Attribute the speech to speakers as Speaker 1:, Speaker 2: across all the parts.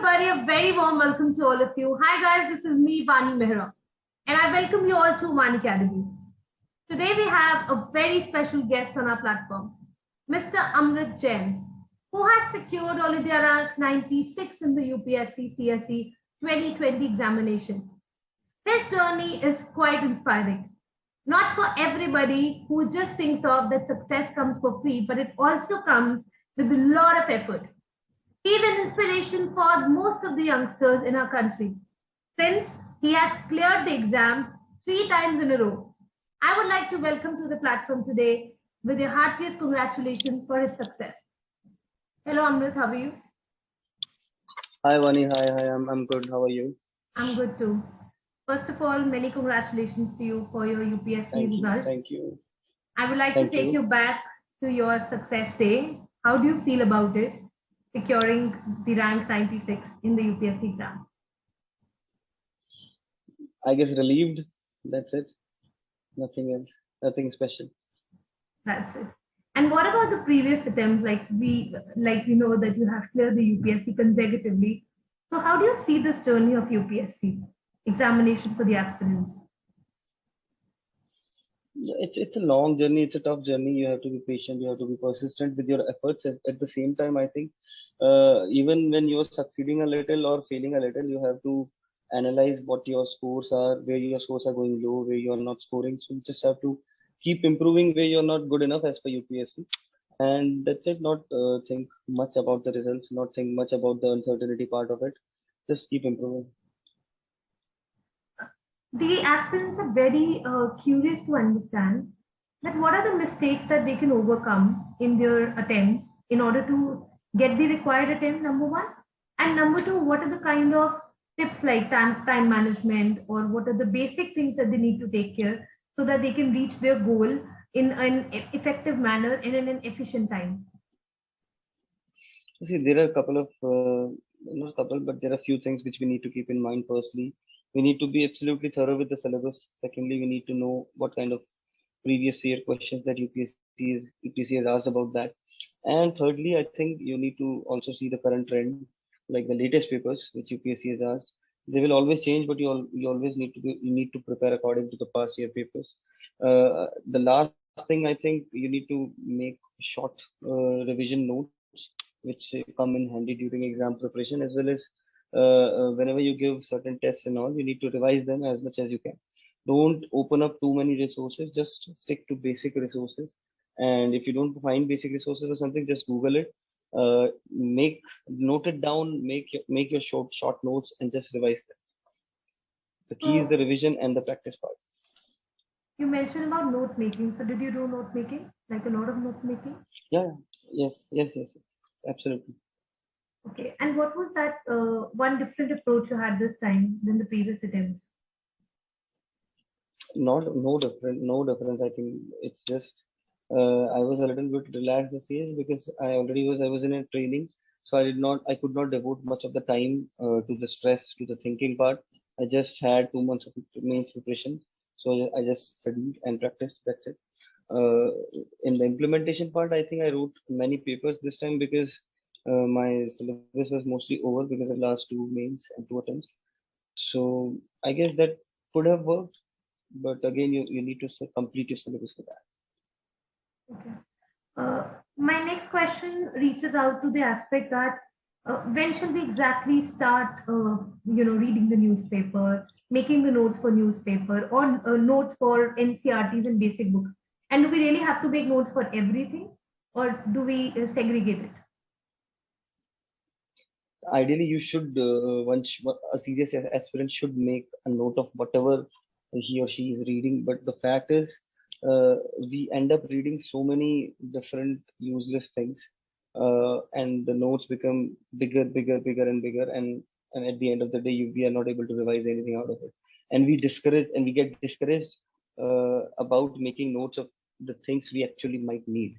Speaker 1: everybody, a very warm welcome to all of you. Hi guys, this is me, Vani Mehra, and I welcome you all to Vani Academy. Today we have a very special guest on our platform, Mr. Amrit Jain, who has secured All India rank 96 in the UPSC CSE 2020 examination. His journey is quite inspiring. Not for everybody who just thinks of that success comes for free, but it also comes with a lot of effort. He is an inspiration for most of the youngsters in our country since he has cleared the exam 3 times in a row. I would like to welcome to the platform today with your heartiest congratulations for his success. Hello Amrit, how are you?
Speaker 2: Hi Vani, hi, I'm good. How are you?
Speaker 1: I'm good too. First of all, many congratulations to you for your UPSC result.
Speaker 2: Thank you.
Speaker 1: I would like to take you back to your success day. How do you feel about it, securing the rank 96 in the UPSC exam?
Speaker 2: I guess relieved. That's it. Nothing else. Nothing special.
Speaker 1: That's it. And what about the previous attempts? Like you know that you have cleared the UPSC consecutively. So how do you see this journey of UPSC examination for the aspirants?
Speaker 2: Yeah, it's a long journey. It's a tough journey. You have to be patient. You have to be persistent with your efforts. At the same time, I think even when you're succeeding a little or failing a little, you have to analyze what your scores are, where your scores are going low, where you're not scoring. So you just have to keep improving where you're not good enough as per UPSC. And that's it. Not think much about the results, not think much about the uncertainty part of it. Just keep improving.
Speaker 1: The aspirants are very curious to understand that what are the mistakes that they can overcome in their attempts in order to get the required attempt, number one. And number two, what are the kind of tips like time management, or what are the basic things that they need to take care so that they can reach their goal in an effective manner and in an efficient time?
Speaker 2: See, there are a couple of, not a couple, but there are a few things which we need to keep in mind. Firstly, we need to be absolutely thorough with the syllabus. Secondly, we need to know what kind of previous year questions that UPSC has asked about that. And thirdly, I think you need to also see the current trend, like the latest papers which UPSC has asked. They will always change, but you always you need to prepare according to the past year papers. The last thing, I think you need to make short revision notes which come in handy during exam preparation, as well as whenever you give certain tests and all, you need to revise them as much as you can. Don't open up too many resources, just stick to basic resources. And if you don't find basic resources or something, just Google it. Note it down, make your short notes and just revise them. The key is the revision and the practice part.
Speaker 1: You mentioned about note making. So did you do note making, like a lot of note making?
Speaker 2: Yeah, yes, absolutely.
Speaker 1: Okay, and what was that one different approach you had this time than the previous attempts?
Speaker 2: No difference. I think it's just I was a little bit relaxed this year because I was in a training, so I could not devote much of the time to the stress, to the thinking part. I just had 2 months of mains preparation, so I just studied and practiced. That's it. In the implementation part, I think I wrote many papers this time because my syllabus was mostly over because of last 2 mains and 2 attempts. So I guess that could have worked, but again, you need to complete your syllabus for that.
Speaker 1: Okay. My next question reaches out to the aspect that when shall we exactly start, reading the newspaper, making the notes for newspaper, or notes for NCRTs and basic books? And do we really have to make notes for everything, or do we segregate it?
Speaker 2: Ideally, you should a serious aspirant should make a note of whatever he or she is reading. But the fact is, we end up reading so many different useless things, and the notes become bigger, and bigger, and at the end of the day, we are not able to revise anything out of it, and we get discouraged about making notes of the things we actually might need.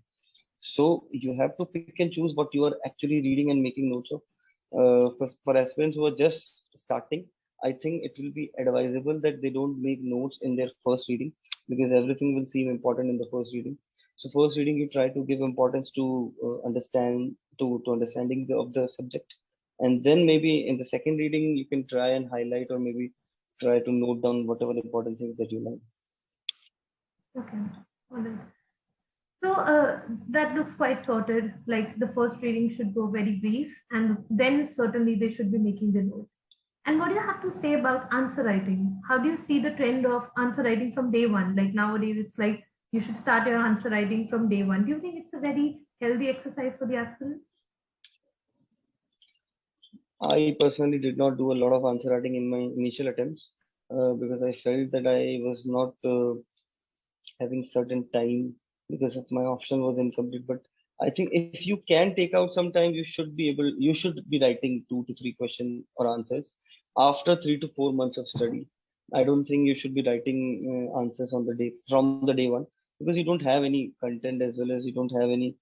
Speaker 2: So you have to pick and choose what you are actually reading and making notes of. For aspirants who are just starting, I think it will be advisable that they don't make notes in their first reading, because everything will seem important in the first reading. So first reading, you try to give importance to understanding of the subject, And then maybe in the second reading, you can try and highlight or maybe try to note down whatever important things that you like.
Speaker 1: Okay. All right. So that looks quite sorted. Like the first reading should go very brief, and then certainly they should be making the notes. And what do you have to say about answer writing? How do you see the trend of answer writing from day one? Like nowadays, it's like you should start your answer writing from day one. Do you think it's a very healthy exercise for the aspirants?
Speaker 2: I personally did not do a lot of answer writing in my initial attempts because I felt that I was not having certain time because of my option was incomplete. But I think if you can take out some time, you should be writing 2 to 3 questions or answers after 3 to 4 months of study. I don't think you should be writing answers on the day from the day one because you don't have any content as well as you don't have any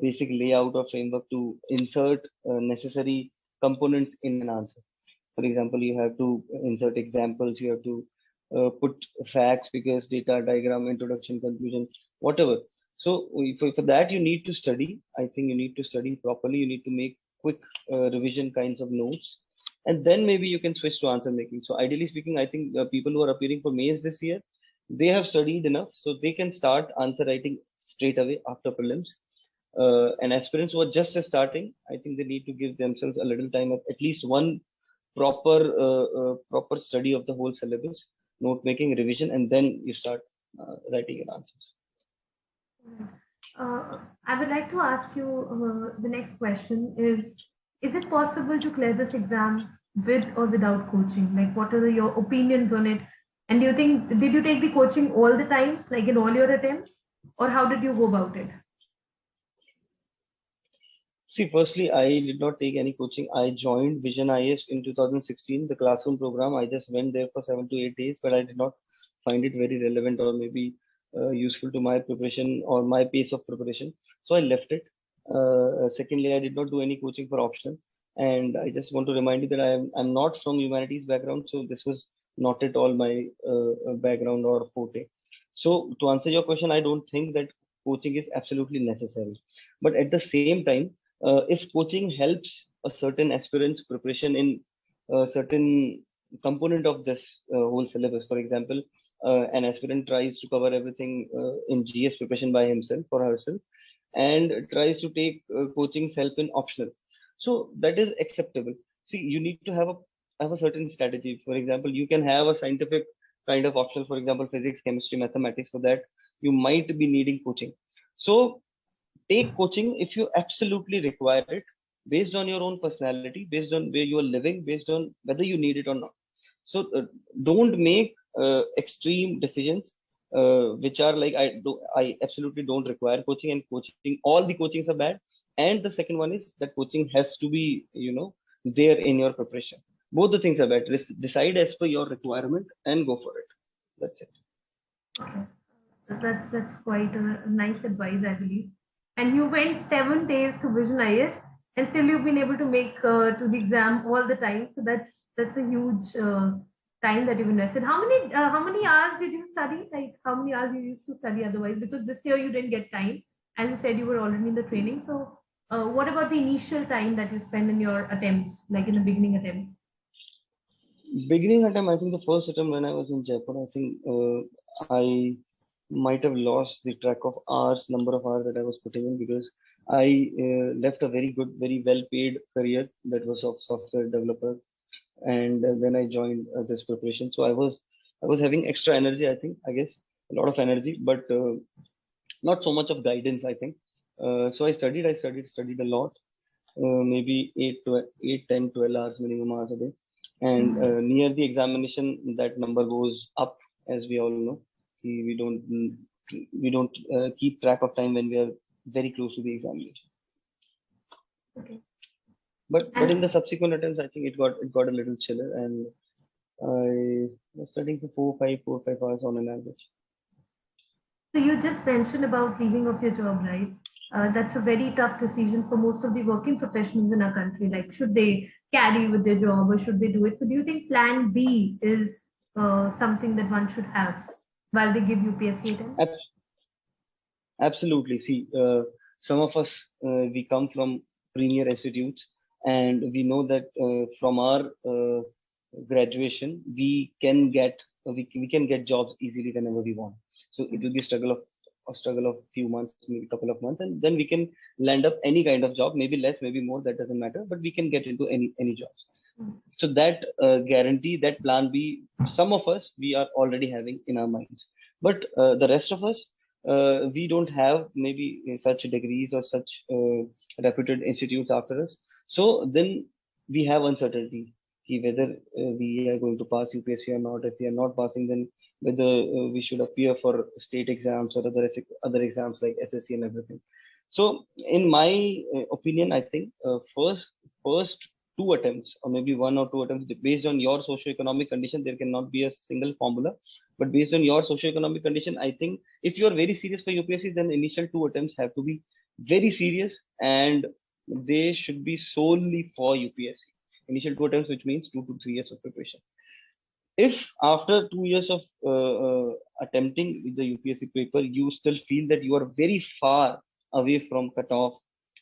Speaker 2: basic layout or framework to insert necessary components in an answer. For example, you have to insert examples, you have to put facts, figures, data, diagram, introduction, conclusion, whatever. So for that, you need to study. I think you need to study properly. You need to make quick revision kinds of notes. And then maybe you can switch to answer making. So ideally speaking, I think the people who are appearing for mains this year, they have studied enough, so they can start answer writing straight away after prelims. And aspirants who are just starting, I think they need to give themselves a little time of at least one proper study of the whole syllabus, note making, revision, and then you start writing your answers.
Speaker 1: I would like to ask you the next question is it possible to clear this exam with or without coaching? Like, what are your opinions on it? And do you think, did you take the coaching all the times, like in all your attempts, or how did you go about it?
Speaker 2: See, firstly, I did not take any coaching. I joined Vision IS in 2016, the classroom program. I just went there for 7 to 8 days, but I did not find it very relevant or maybe useful to my preparation or my pace of preparation. So I left it. Secondly, I did not do any coaching for optional. And I just want to remind you that I'm not from humanities background, so this was not at all my background or forte. So to answer your question, I don't think that coaching is absolutely necessary. But at the same time, if coaching helps a certain aspirant's preparation in a certain component of this whole syllabus, for example, an aspirant tries to cover everything in GS preparation by himself or herself and tries to take coaching's help in optional. So that is acceptable. See, you need to have a certain strategy. For example, you can have a scientific kind of optional, for example, physics, chemistry, mathematics. For that, you might be needing coaching. So take coaching if you absolutely require it, based on your own personality, based on where you are living, based on whether you need it or not. So don't make extreme decisions which are like I absolutely don't require coaching, and coaching, all the coachings are bad. And the second one is that coaching has to be there in your preparation. Both the things are bad. Decide as per your requirement and go for it. That's it.
Speaker 1: Okay. That's quite a nice advice, I believe. And you went 7 days to Vision IS, and still you've been able to make to the exam all the time. So that's a huge time that you've invested. How many hours did you study? Like how many hours you used to study otherwise? Because this year you didn't get time, as you said you were already in the training. So what about the initial time that you spend in your attempts, like in the beginning attempts?
Speaker 2: Beginning attempt, I think the first attempt when I was in Jaipur, I think I might have lost the track of hours, number of hours that I was putting in, because I left a very good, very well-paid career that was of software developer, and then I joined this preparation. So I was having extra energy. I guess a lot of energy, but not so much of guidance. I think so. I studied a lot, maybe 10, 12 hours minimum hours a day, and near the examination, that number goes up, as we all know. We don't keep track of time when we are very close to the examination.
Speaker 1: Okay.
Speaker 2: But in the subsequent attempts, I think it got a little chiller, and I was studying for 4 or 5 hours on an average.
Speaker 1: So you just mentioned about leaving of your job, right? That's a very tough decision for most of the working professionals in our country. Like, should they carry with their job or should they do it? So do you think Plan B is something that one should have while they give UPSC attempts?
Speaker 2: Absolutely. See, some of us we come from premier institutes, and we know that from our graduation we can get we can get jobs easily whenever we want. So it will be a struggle of few months, maybe couple of months, and then we can land up any kind of job, maybe less, maybe more, that doesn't matter, but we can get into any jobs. So that guarantee, that plan B, some of us we are already having in our minds, but the rest of us, we don't have maybe such degrees or such reputed institutes after us. So then we have uncertainty whether we are going to pass UPSC or not. If we are not passing, then whether we should appear for state exams or other exams like SSC and everything. So in my opinion, I think first two attempts, or maybe one or two attempts, based on your socioeconomic condition, there cannot be a single formula, but based on your socioeconomic condition, I think if you are very serious for UPSC, then initial two attempts have to be very serious, and they should be solely for UPSC. Initial two attempts, which means 2 to 3 years of preparation. If after 2 years of attempting with the UPSC paper, you still feel that you are very far away from cutoff,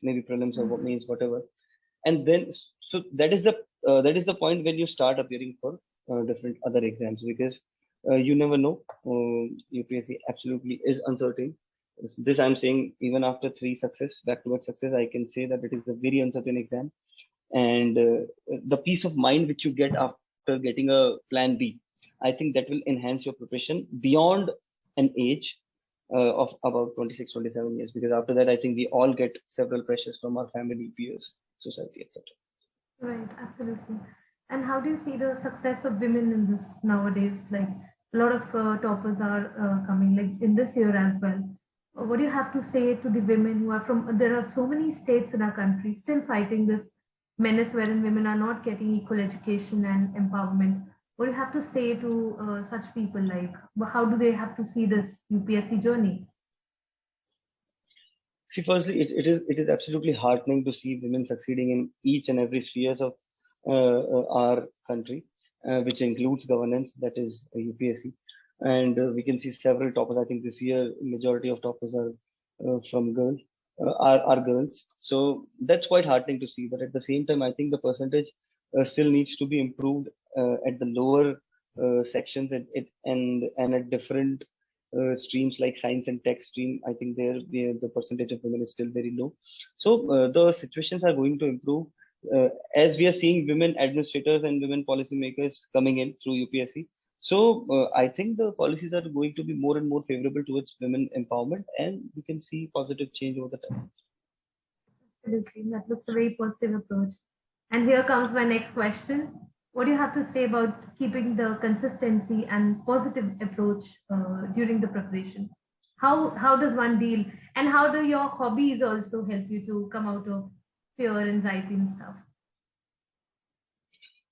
Speaker 2: maybe prelims or mains, whatever, and then so that is the point when you start appearing for different other exams, because you never know. UPSC absolutely is uncertain. This I'm saying even after three success, back-to-back success, I can say that it is a very uncertain exam, and the peace of mind which you get after getting a plan B, I think that will enhance your preparation beyond an age of about 26, 27 years, because after that I think we all get several pressures from our family, peers, society, etc.
Speaker 1: Right, absolutely. And how do you see the success of women in this nowadays? Like a lot of toppers are coming, like in this year as well. What do you have to say to the women who are from? There are so many states in our country still fighting this menace wherein women are not getting equal education and empowerment. What do you have to say to such people? Like, how do they have to see this UPSC journey?
Speaker 2: See, firstly, it is absolutely heartening to see women succeeding in each and every spheres of our country, which includes governance, that is UPSC, and we can see several toppers. I think this year majority of toppers are from girls, are girls. So that's quite heartening to see. But at the same time, I think the percentage still needs to be improved at the lower sections, and at different streams like science and tech stream. I think the percentage of women is still very low. So the situations are going to improve as we are seeing women administrators and women policymakers coming in through UPSC. So I think the policies are going to be more and more favorable towards women empowerment, and we can see positive change over the time.
Speaker 1: Absolutely. That looks a very positive approach. And here comes my next question. What do you have to say about keeping the consistency and positive approach during the preparation? How does one deal, and how do your hobbies also help you to come out of fear, anxiety, and stuff?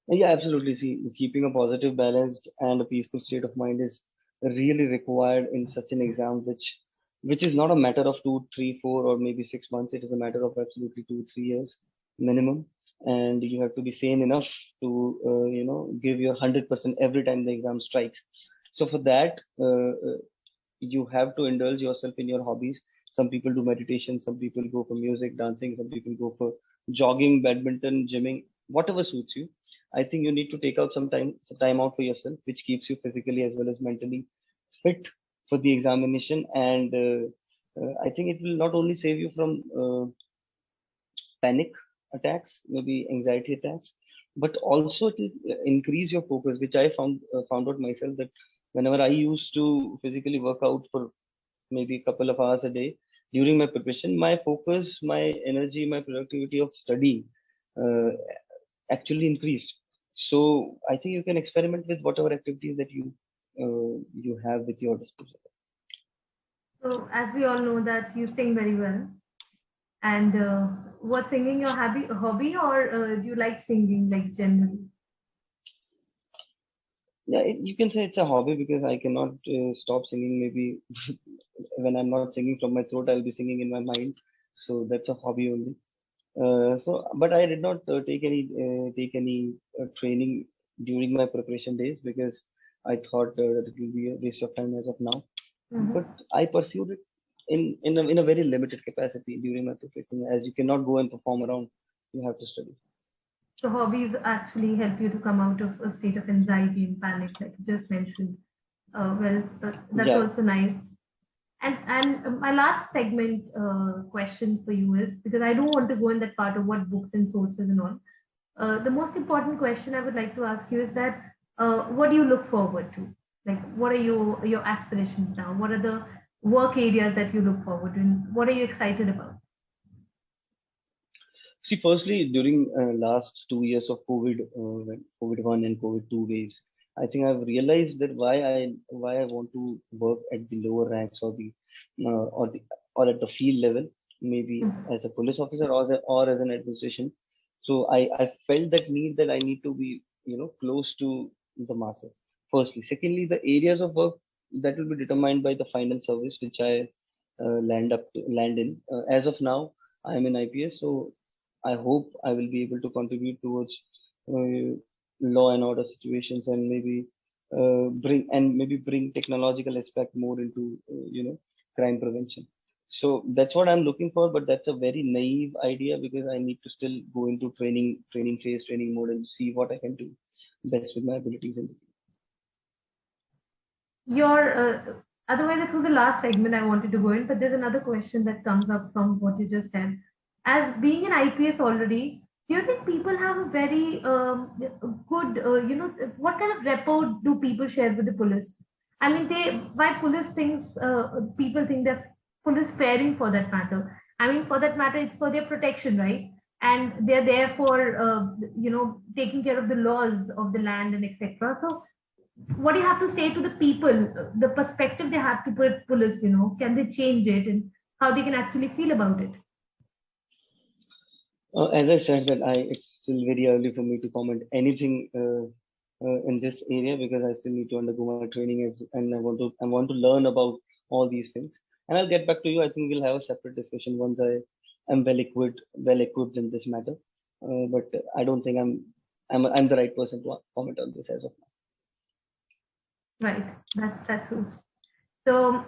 Speaker 2: Yeah, absolutely. See, keeping a positive, balanced, and a peaceful state of mind is really required in such an exam, which is not a matter of 2, 3, 4, or maybe 6 months. It is a matter of absolutely 2, 3 years minimum, and you have to be sane enough to give your 100% every time the exam strikes. So for that, you have to indulge yourself in your hobbies. Some people do meditation, some people go for music, dancing, some people go for jogging, badminton, gymming, whatever suits you. I think you need to take out some time out for yourself, which keeps you physically as well as mentally fit for the examination. And I think it will not only save you from panic attacks, maybe anxiety attacks, but also it will increase your focus, which I found out myself that whenever I used to physically work out for maybe a couple of hours a day during my preparation, my focus, my energy, my productivity of studying uh, actually increased. So I think you can experiment with whatever activities that you have with your disposal.
Speaker 1: So, as we all know that you sing very well, and was singing your hobby, or do you like singing like generally?
Speaker 2: Yeah, you can say it's a hobby because I cannot stop singing. Maybe when I'm not singing from my throat, I'll be singing in my mind. So that's a hobby only. But I did not take any training during my preparation days because I thought that it will be a waste of time as of now. But
Speaker 1: Mhm.
Speaker 2: I pursued it in a very limited capacity during my preparation. As you cannot go and perform around, you have to study.
Speaker 1: So hobbies actually help you to come out of a state of anxiety and panic, like you just mentioned. That's
Speaker 2: Yeah.
Speaker 1: also nice. And my last segment question for you is, because I don't want to go in that part of what books and sources and all. The most important question I would like to ask you is that what do you look forward to? Like, what are your aspirations now? What are the work areas that you look forward to? And what are you excited about?
Speaker 2: See, firstly, during last 2 years of COVID, COVID one and COVID two waves, I think I've realized that why I want to work at the lower ranks or the or at the field level, maybe as a police officer or as an administration. So I felt that need that I need to be close to the masses. Firstly, secondly, the areas of work that will be determined by the final service which I land in. As of now, I am in IPS, so I hope I will be able to contribute towards law and order situations and maybe bring technological aspect more into crime prevention. So that's what I'm looking for, but that's a very naive idea because I need to still go into training phase, training mode, and see what I can do best with my abilities.
Speaker 1: Your otherwise, it was the last segment I wanted to go in, but there's another question that comes up from what you just said. As being an IPS already, do you think people have a very good, what kind of rapport do people share with the police? I mean, why police thinks, people think that police pairing for that matter. I mean, for that matter, it's for their protection, right? And they're there for, taking care of the laws of the land and etc. So what do you have to say to the people, the perspective they have to put police, can they change it and how they can actually feel about it?
Speaker 2: As I said, that it's still very early for me to comment anything in this area because I still need to undergo my training and I want to learn about all these things. And I'll get back to you. I think we'll have a separate discussion once I am well equipped in this matter. But I don't think I'm the right person to comment on this as of now.
Speaker 1: Right, that's true. So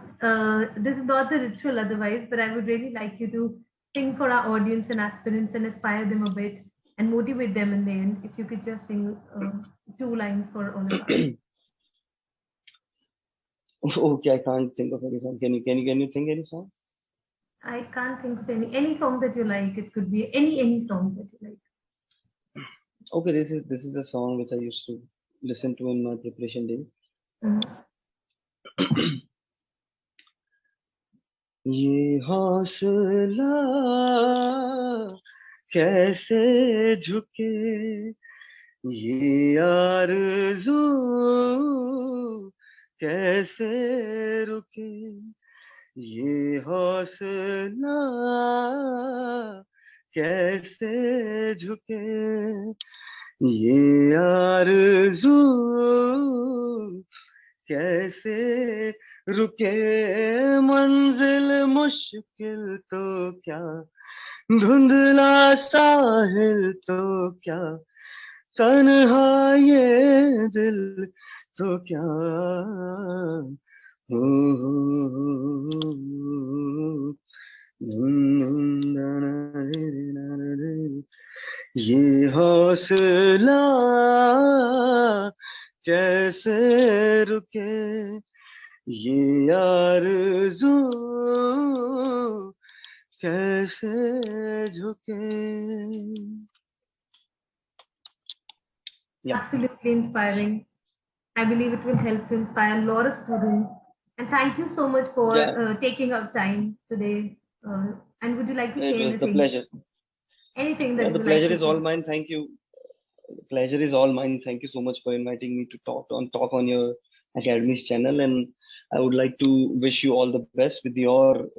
Speaker 1: this is not the ritual otherwise, but I would really like you to sing for our audience and aspirants and inspire them a bit and motivate them in the end. If you could just sing 2 lines for all of us.
Speaker 2: Okay, I can't think of any song. Can you think any song?
Speaker 1: I can't think of any song that you like. It could be any song that you like.
Speaker 2: Okay, this is a song which I used to listen to in my preparation days. ये हौसला कैसे झुके, ये आरज़ू कैसे रुके, ये हौसला कैसे झुके, ये आरज़ू कैसे रुके, मंजिल मुश्किल तो क्या, धुंधला साहिल तो क्या, तन्हा ये दिल तो क्या, हो ये हौसला कैसे रुके, ये आरज़ू कैसे झुके. Yeah.
Speaker 1: Absolutely inspiring. I believe it will help to inspire a lot of students. And thank you so much for taking up time today. And would you like to say
Speaker 2: It was
Speaker 1: anything?
Speaker 2: the pleasure.
Speaker 1: Anything that
Speaker 2: The
Speaker 1: you
Speaker 2: pleasure
Speaker 1: like
Speaker 2: is all mine. Thank you. The pleasure is all mine. Thank you so much for inviting me to talk on your academy's channel, and I would like to wish you all the best with your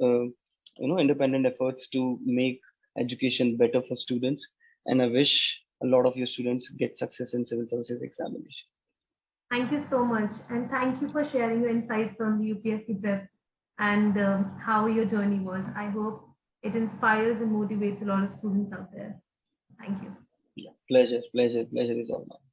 Speaker 2: independent efforts to make education better for students. And I wish a lot of your students get success in civil services examination.
Speaker 1: Thank you so much, and thank you for sharing your insights on the UPSC prep and how your journey was. I hope it inspires and motivates a lot of students out there. Thank you.
Speaker 2: Yeah, pleasure is all mine.